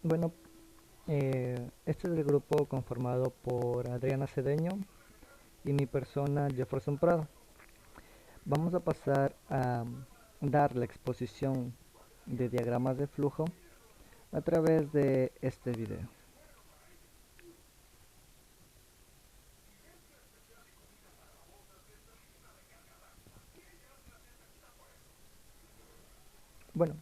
Bueno, este es el grupo conformado por Adriana Cedeño y mi persona Jefferson Prado. Vamos a pasar a dar la exposición de diagramas de flujo a través de este video. Bueno,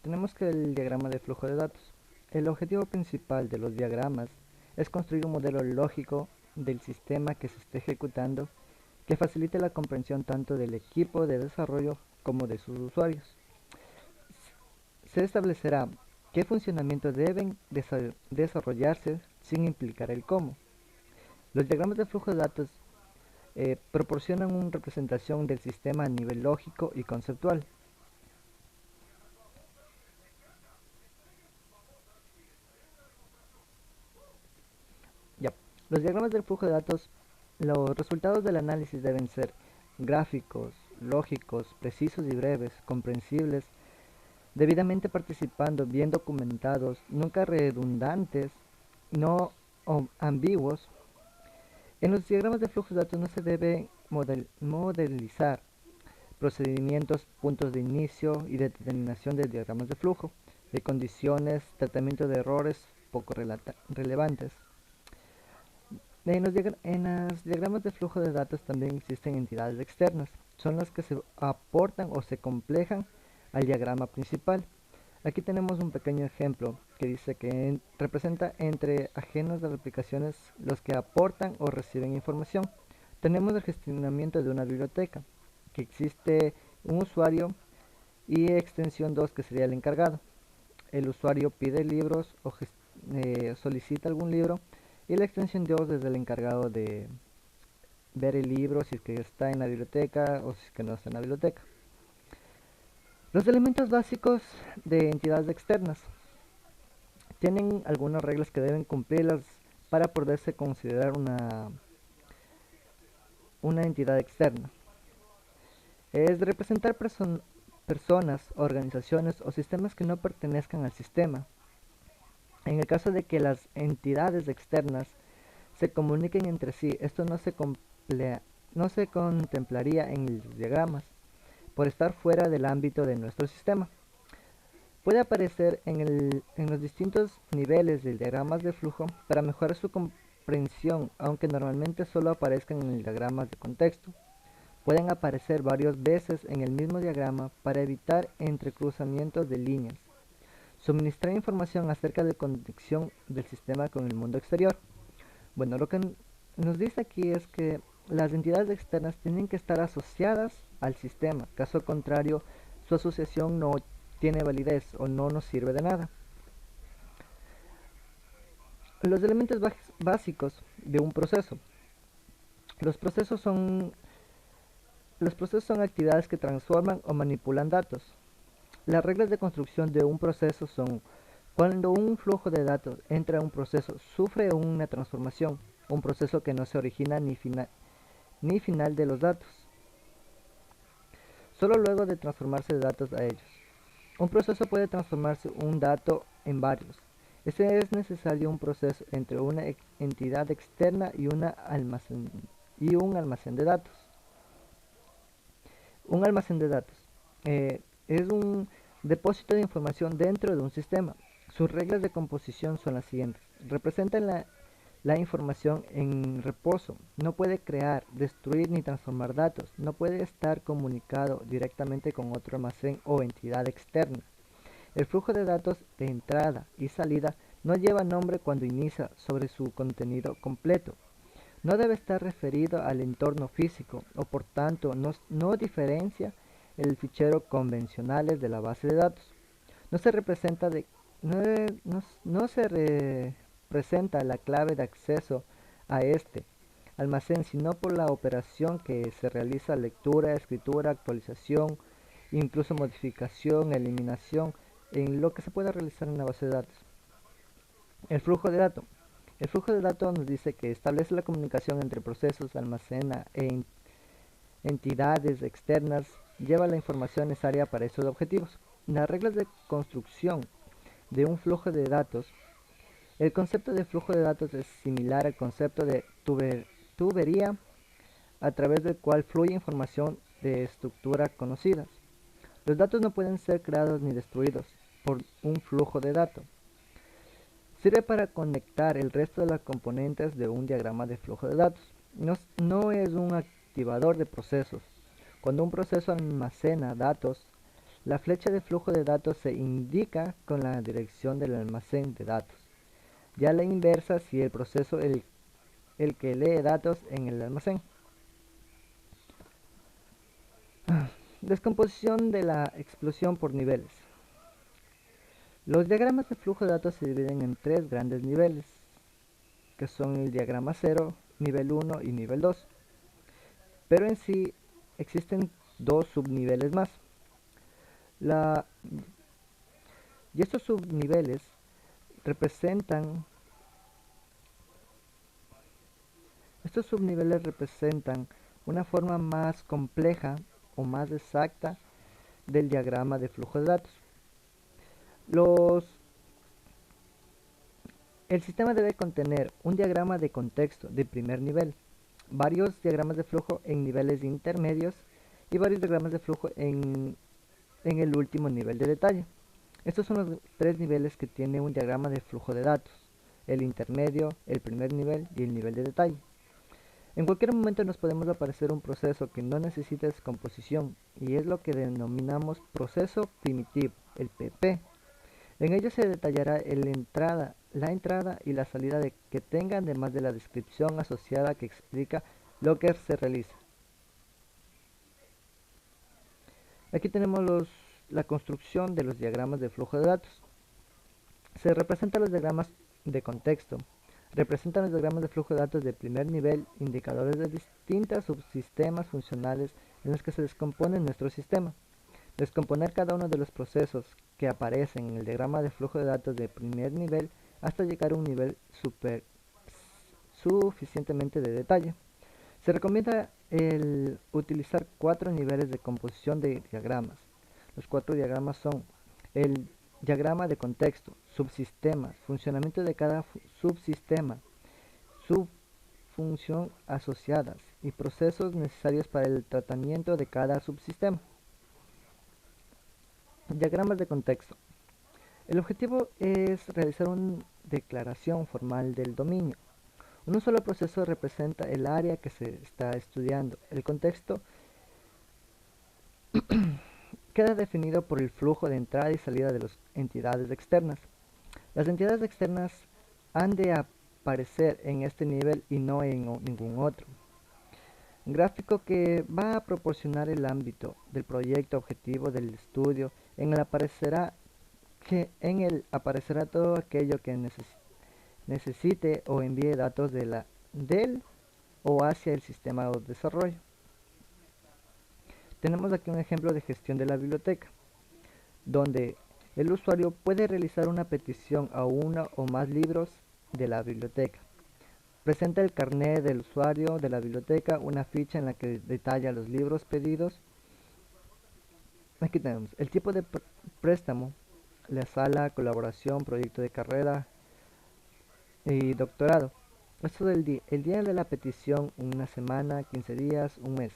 tenemos que el diagrama de flujo de datos. El objetivo principal de los diagramas es construir un modelo lógico del sistema que se esté ejecutando que facilite la comprensión tanto del equipo de desarrollo como de sus usuarios. Se establecerá qué funcionamientos deben desarrollarse sin implicar el cómo. Los diagramas de flujo de datos proporcionan una representación del sistema a nivel lógico y conceptual. Ya. Los diagramas del flujo de datos, los resultados del análisis deben ser gráficos, lógicos, precisos y breves, comprensibles, debidamente participando, bien documentados, nunca redundantes, no ambiguos. En los diagramas de flujo de datos no se debe modelizar procedimientos, puntos de inicio y de determinación de diagramas de flujo, de condiciones, tratamiento de errores poco relevantes. En los diagramas de flujo de datos también existen entidades externas, son las que se aportan o se complejan al diagrama principal. Aquí tenemos un pequeño ejemplo que dice que representa entre ajenos de las aplicaciones los que aportan o reciben información. Tenemos el gestionamiento de una biblioteca, que existe un usuario y extensión 2 que sería el encargado. El usuario pide libros o solicita algún libro y la extensión 2 es el encargado de ver el libro si es que está en la biblioteca o si es que no está en la biblioteca. Los elementos básicos de entidades externas tienen algunas reglas que deben cumplirlas para poderse considerar una entidad externa. Es representar personas, organizaciones o sistemas que no pertenezcan al sistema. En el caso de que las entidades externas se comuniquen entre sí, esto no se contemplaría en los diagramas por estar fuera del ámbito de nuestro sistema. Puede aparecer en los distintos niveles de diagramas de flujo para mejorar su comprensión, aunque normalmente solo aparezcan en el diagrama de contexto. Pueden aparecer varias veces en el mismo diagrama para evitar entrecruzamientos de líneas. Suministrar información acerca de conexión del sistema con el mundo exterior. Bueno, lo que nos dice aquí es que las entidades externas tienen que estar asociadas al sistema. Caso contrario, su asociación no tiene validez o no nos sirve de nada. Los elementos básicos de un proceso. Los procesos son actividades que transforman o manipulan datos. Las reglas de construcción de un proceso son: cuando un flujo de datos entra a un proceso, sufre una transformación, un proceso que no se origina ni final de los datos, solo luego de transformarse de datos a ellos. Un proceso puede transformarse un dato en varios. Este es necesario un proceso entre una entidad externa y un almacén de datos. Un almacén de datos es un depósito de información dentro de un sistema. Sus reglas de composición son las siguientes. Representan la información en reposo. No puede crear, destruir ni transformar datos. No puede estar comunicado directamente con otro almacén o entidad externa. El flujo de datos de entrada y salida no lleva nombre cuando inicia sobre su contenido completo. No debe estar referido al entorno físico o por tanto no diferencia el fichero convencionales de la base de datos. No se representa no se representa la clave de acceso a este almacén, sino por la operación que se realiza: lectura, escritura, actualización, incluso modificación, eliminación, en lo que se pueda realizar en la base de datos. El flujo de datos. El flujo de datos nos dice que establece la comunicación entre procesos, almacena entidades externas, lleva la información necesaria para esos objetivos. Las reglas de construcción de un flujo de datos. El concepto de flujo de datos es similar al concepto de tubería, a través del cual fluye información de estructura conocidas. Los datos no pueden ser creados ni destruidos por un flujo de datos. Sirve para conectar el resto de las componentes de un diagrama de flujo de datos. No es un activador de procesos. Cuando un proceso almacena datos, la flecha de flujo de datos se indica con la dirección del almacén de datos. Ya la inversa si el proceso es el que lee datos en el almacén. Descomposición de la explosión por niveles. Los diagramas de flujo de datos se dividen en tres grandes niveles, que son el diagrama 0, nivel 1 y nivel 2. Pero en sí existen dos subniveles más. Y estos subniveles representan una forma más compleja o más exacta del diagrama de flujo de datos. El sistema debe contener un diagrama de contexto de primer nivel, varios diagramas de flujo en niveles intermedios y varios diagramas de flujo en el último nivel de detalle. Estos son los tres niveles que tiene un diagrama de flujo de datos: el intermedio, el primer nivel y el nivel de detalle. En cualquier momento nos podemos aparecer un proceso que no necesita descomposición y es lo que denominamos proceso primitivo, el PP. En ello se detallará la entrada y la salida que tengan, además de la descripción asociada que explica lo que se realiza. Aquí tenemos la construcción de los diagramas de flujo de datos. Se representan los diagramas de contexto. Representan los diagramas de flujo de datos de primer nivel, indicadores de distintos subsistemas funcionales en los que se descompone nuestro sistema. Descomponer cada uno de los procesos que aparecen en el diagrama de flujo de datos de primer nivel hasta llegar a un nivel suficientemente de detalle. Se recomienda utilizar 4 niveles de composición de diagramas. Los 4 diagramas son el diagrama de contexto, subsistemas, funcionamiento de cada subsistema, subfunción asociadas y procesos necesarios para el tratamiento de cada subsistema. Diagramas de contexto. El objetivo es realizar una declaración formal del dominio. Un solo proceso representa el área que se está estudiando. El contexto queda definido por el flujo de entrada y salida de las entidades externas. Las entidades externas han de aparecer en este nivel y no en ningún otro. Un gráfico que va a proporcionar el ámbito del proyecto objetivo del estudio. En él aparecerá todo aquello que necesite o envíe datos del o hacia el sistema de desarrollo. Tenemos aquí un ejemplo de gestión de la biblioteca, donde el usuario puede realizar una petición a uno o más libros de la biblioteca. Presenta el carnet del usuario de la biblioteca, una ficha en la que detalla los libros pedidos. Aquí tenemos el tipo de préstamo, la sala, colaboración, proyecto de carrera y doctorado. Esto el día de la petición, una semana, 15 días, un mes.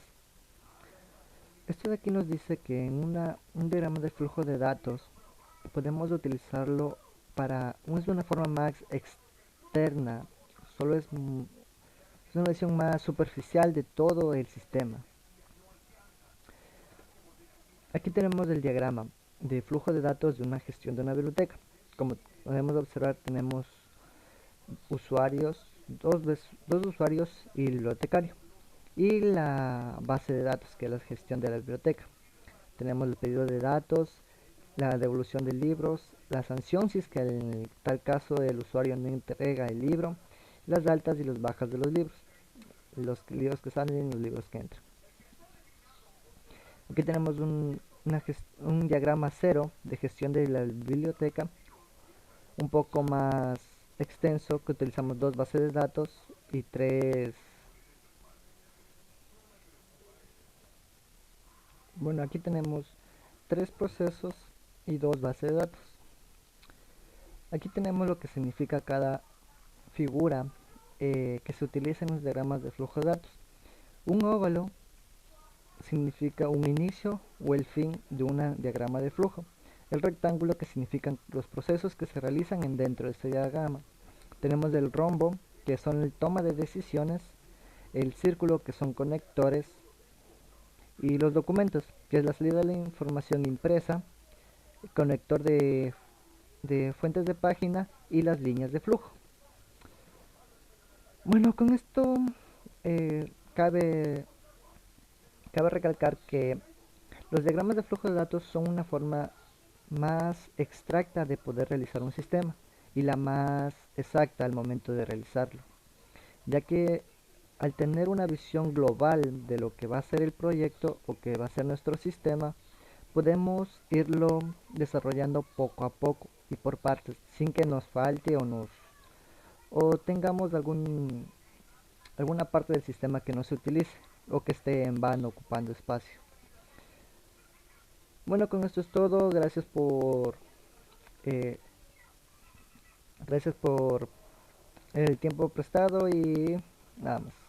Esto de aquí nos dice que en un diagrama de flujo de datos podemos utilizarlo es una forma más externa, solo es una visión más superficial de todo el sistema. Aquí tenemos el diagrama de flujo de datos de una gestión de una biblioteca. Como podemos observar, tenemos dos usuarios y el bibliotecario, y la base de datos, que es la gestión de la biblioteca. Tenemos el pedido de datos, la devolución de libros, la sanción si es que en tal caso el usuario no entrega el libro, las altas y las bajas de los libros que salen y los libros que entran. Aquí tenemos un diagrama 0 de gestión de la biblioteca, un poco más extenso, que utilizamos 2 bases de datos y 3. Bueno, aquí tenemos 3 procesos y 2 bases de datos. Aquí tenemos lo que significa cada figura que se utiliza en los diagramas de flujo de datos. Un óvalo significa un inicio o el fin de un diagrama de flujo. El rectángulo, que significan los procesos que se realizan dentro de este diagrama. Tenemos el rombo, que son el toma de decisiones, el círculo, que son conectores, y los documentos, que es la salida de la información impresa, el conector de fuentes de página y las líneas de flujo. Bueno, con esto eh, cabe, cabe recalcar que los diagramas de flujo de datos son una forma más extracta de poder realizar un sistema y la más exacta al momento de realizarlo, ya que al tener una visión global de lo que va a ser el proyecto o que va a ser nuestro sistema, podemos irlo desarrollando poco a poco y por partes, sin que nos falte o tengamos alguna parte del sistema que no se utilice o que esté en vano ocupando espacio. Bueno, con esto es todo. Eh, gracias por el tiempo prestado y nada más.